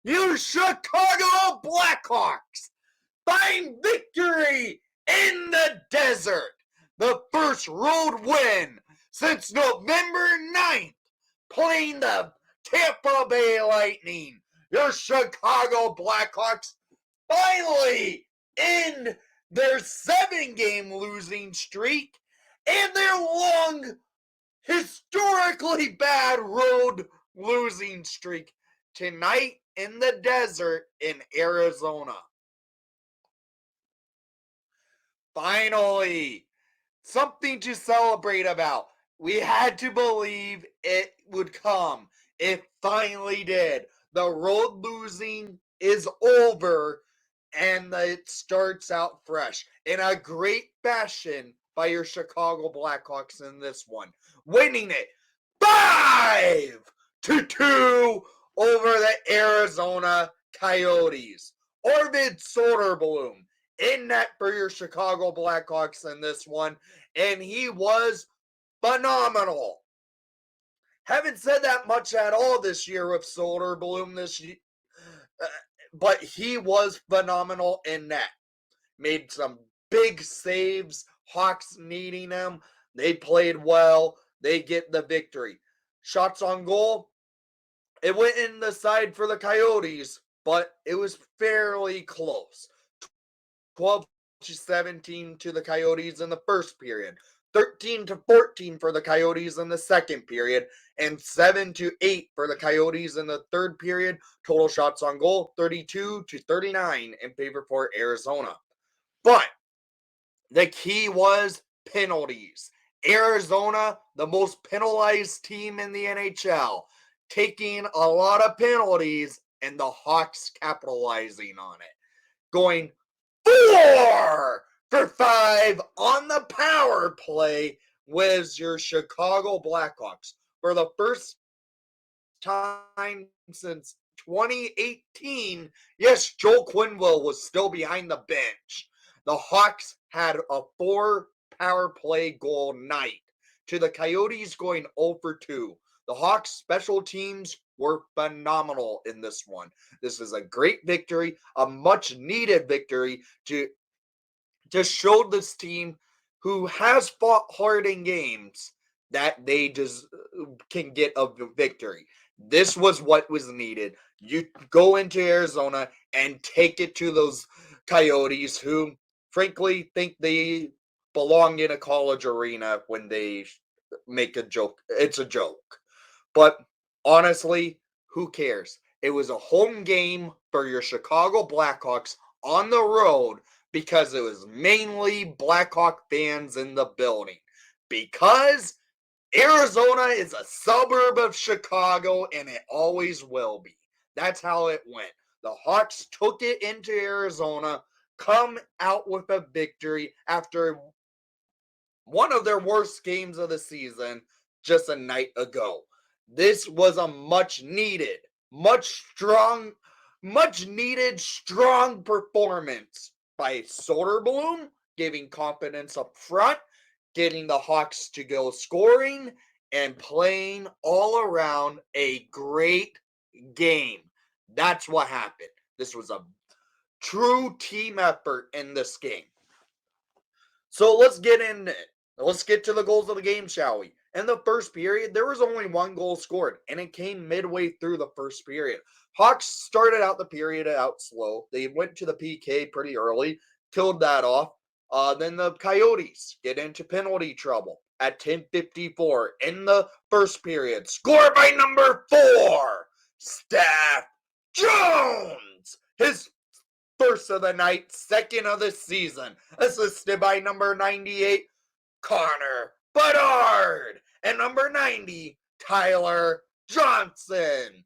your Chicago Blackhawks find victory in the desert. The first road win since November 9th, playing the Tampa Bay Lightning. Your Chicago Blackhawks finally end their 7-game losing streak and their long, historically bad road losing streak tonight in the desert in Arizona. Finally, something to celebrate about. We had to believe it would come. It finally did. The road losing is over, and it starts out fresh in a great fashion by your Chicago Blackhawks in this one, winning it 5-2 over the Arizona Coyotes. Arvid Soderblom in net for your Chicago Blackhawks in this one, and he was phenomenal. Haven't said that much at all this year with Soderblom this year, but he was phenomenal in net. Made some big saves, Hawks needing him. They played well. They get the victory. Shots on goal, it went in the side for the Coyotes, but it was fairly close. 12-17 to the Coyotes in the first period, 13-14 for the Coyotes in the second period, and 7-8 for the Coyotes in the third period. Total shots on goal, 32-39 in favor for Arizona. But the key was penalties. Arizona, the most penalized team in the NHL, taking a lot of penalties, and the Hawks capitalizing on it. Going 4 for 5 on the power play was your Chicago Blackhawks. For the first time since 2018, yes, Joel Quenneville was still behind the bench. The Hawks had a 4 power play goal night to the Coyotes going 0 for 2. The Hawks special teams were phenomenal in this one. This is a great victory, a much needed victory to show this team who has fought hard in games that they just can get a victory. This was what was needed. You go into Arizona and take it to those Coyotes who frankly think they belong in a college arena when they make a joke. It's a joke. But honestly, who cares? It was a home game for your Chicago Blackhawks on the road because it was mainly Blackhawk fans in the building. Because Arizona is a suburb of Chicago and it always will be. That's how it went. The Hawks took it into Arizona, come out with a victory after one of their worst games of the season just a night ago. This was a much needed strong performance by Soderblom, giving confidence up front, getting the Hawks to go scoring, and playing all around a great game. That's what happened. This was a true team effort in this game. So let's get in it. Let's get to the goals of the game, shall we? In the first period, there was only 1 goal scored, and it came midway through the first period. Hawks started out the period out slow. They went to the PK pretty early, killed that off. Then the Coyotes get into penalty trouble at 10:54 in the first period. Scored by number 4, Steph Jones. His first of the night, second of the season. Assisted by number 98, Connor Bedard, and number 90, Tyler Johnson,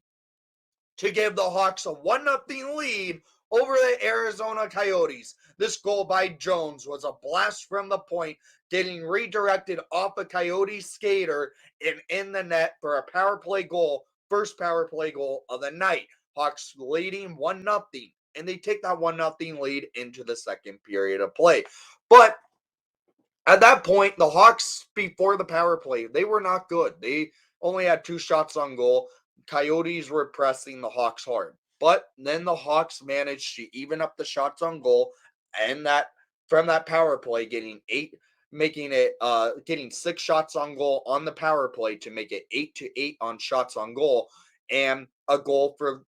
to give the Hawks a 1-0 lead over the Arizona Coyotes. This goal by Jones was a blast from the point, getting redirected off a Coyote skater and in the net for a power play goal, first power play goal of the night. Hawks leading 1-0, and they take that 1-0 lead into the second period of play. But at that point, the Hawks, before the power play, they were not good. They only had 2 shots on goal. Coyotes were pressing the Hawks hard. But then the Hawks managed to even up the shots on goal, and that from that power play, getting 6 shots on goal on the power play to make it 8-8 on shots on goal, and a goal for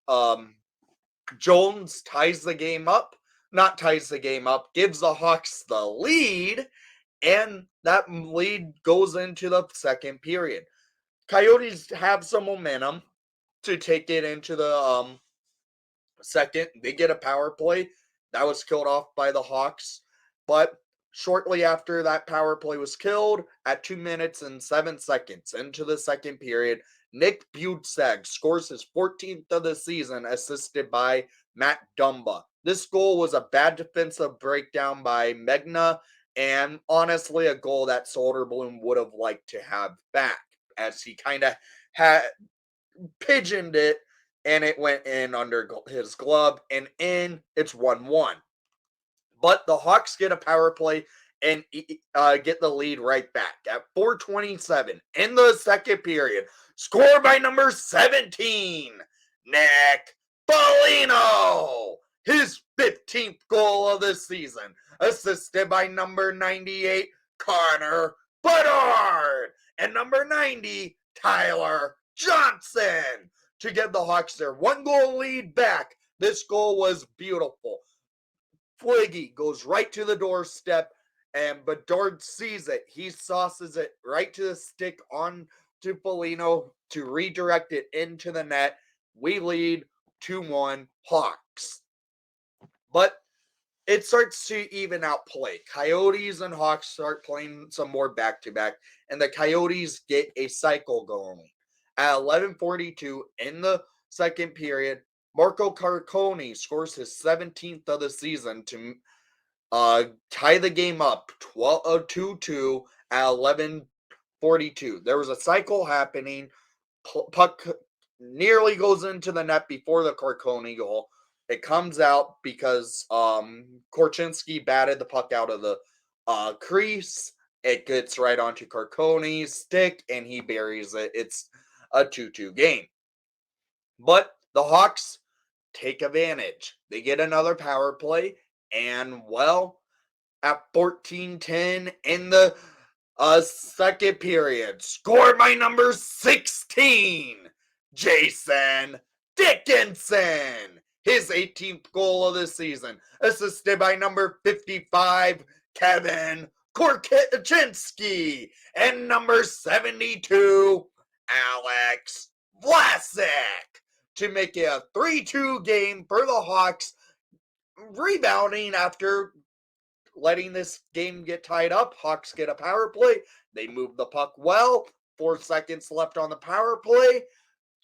Jones ties the game up. Not ties the game up, gives the Hawks the lead, and that lead goes into the second period. Coyotes have some momentum to take it into the second. They get a power play that was killed off by the Hawks, but shortly after that power play was killed, at 2 minutes and 7 seconds into the second period, Nick Butzek scores his 14th of the season, assisted by Matt Dumba. This goal was a bad defensive breakdown by Megna, and honestly, a goal that Soderblom would have liked to have back, as he kind of had pigeoned it, and it went in under his glove, and in, it's 1-1. But the Hawks get a power play and get the lead right back at 4:27 in the second period. Scored by number 17, Nick Foligno. His 15th goal of the season. Assisted by number 98, Connor Bedard. And number 90, Tyler Johnson, to give the Hawks their 1-goal lead back. This goal was beautiful. Fliggy goes right to the doorstep, and Bedard sees it. He sauces it right to the stick on to Foligno to redirect it into the net. We lead 2-1 Hawks. But it starts to even out play. Coyotes and Hawks start playing some more back-to-back, and the Coyotes get a cycle going. At 11:42 in the second period, Marco Carcone scores his 17th of the season to tie the game up 2-2 at 11:42. There was a cycle happening. Puck nearly goes into the net before the Carcone goal. It comes out because Korchinski batted the puck out of the crease. It gets right onto Carcone's stick, and he buries it. It's a 2-2 game. But the Hawks take advantage. They get another power play, and well, at 14:10 in the second period, scored by number 16, Jason Dickinson. His 18th goal of the season, assisted by number 55, Kevin Korchinski, and number 72, Alex Vlasic, to make it a 3-2 game for the Hawks, rebounding after letting this game get tied up. Hawks get a power play. They move the puck well. 4 seconds left on the power play.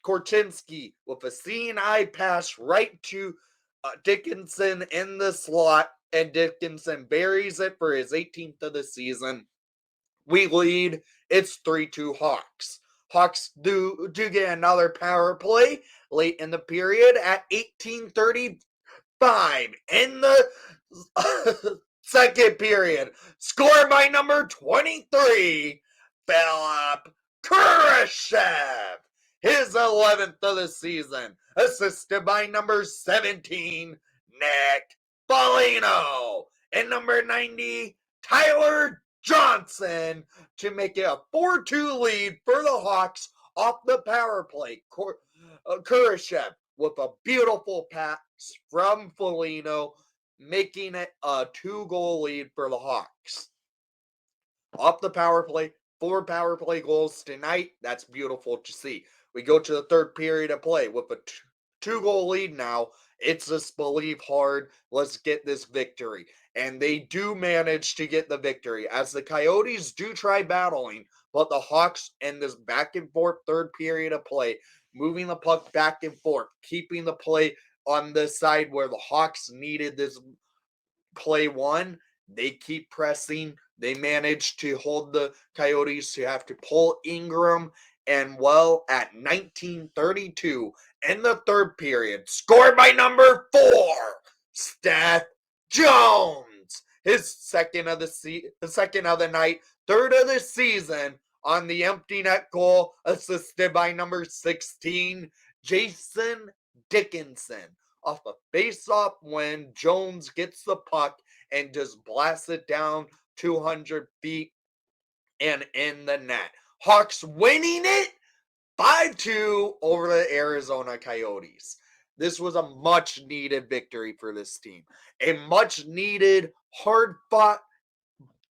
Korchinski with a seeing eye pass right to Dickinson in the slot, and Dickinson buries it for his 18th of the season. We lead. It's 3-2 Hawks. Hawks do get another power play late in the period at 18:35 in the second period. Scored by number 23, Philip Kurashev. His 11th of the season. Assisted by number 17, Nick Foligno. And number 90, Tyler Johnson, to make it a 4-2 lead for the Hawks off the power play. Kurashev with a beautiful pass from Foligno, making it a 2-goal lead for the Hawks. Off the power play, 4 power play goals tonight. That's beautiful to see. We go to the third period of play with a 2-goal lead now. It's just believe hard. Let's get this victory. And they do manage to get the victory, as the Coyotes do try battling, but the Hawks in this back and forth third period of play, moving the puck back and forth, keeping the play on the side where the Hawks needed this play won. They keep pressing. They manage to hold the Coyotes to have to pull Ingram. And well, at 19:32 in the third period, scored by number 4, Steph Jones. His second of the night, third of the season, on the empty net goal, assisted by number 16, Jason Dickinson off a face-off when Jones gets the puck and just blasts it down 200 feet and in the net. Hawks winning it 5-2 over the Arizona Coyotes. This was a much-needed victory for this team. A much-needed, hard-fought,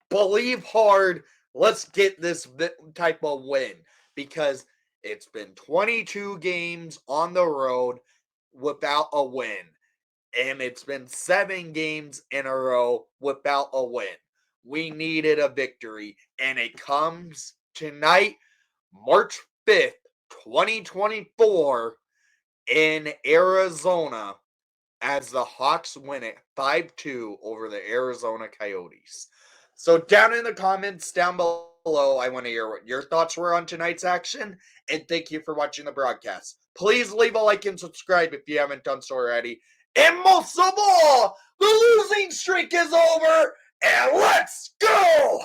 believe hard, let's get this type of win. Because it's been 22 games on the road without a win. And it's been 7 games in a row without a win. We needed a victory. And it comes tonight, March 5th, 2024, in Arizona, as the Hawks win it 5-2 over the Arizona Coyotes. So down in the comments down below, I want to hear what your thoughts were on tonight's action, and thank you for watching the broadcast. Please leave a like and subscribe if you haven't done so already. And most of all, the losing streak is over, and let's go!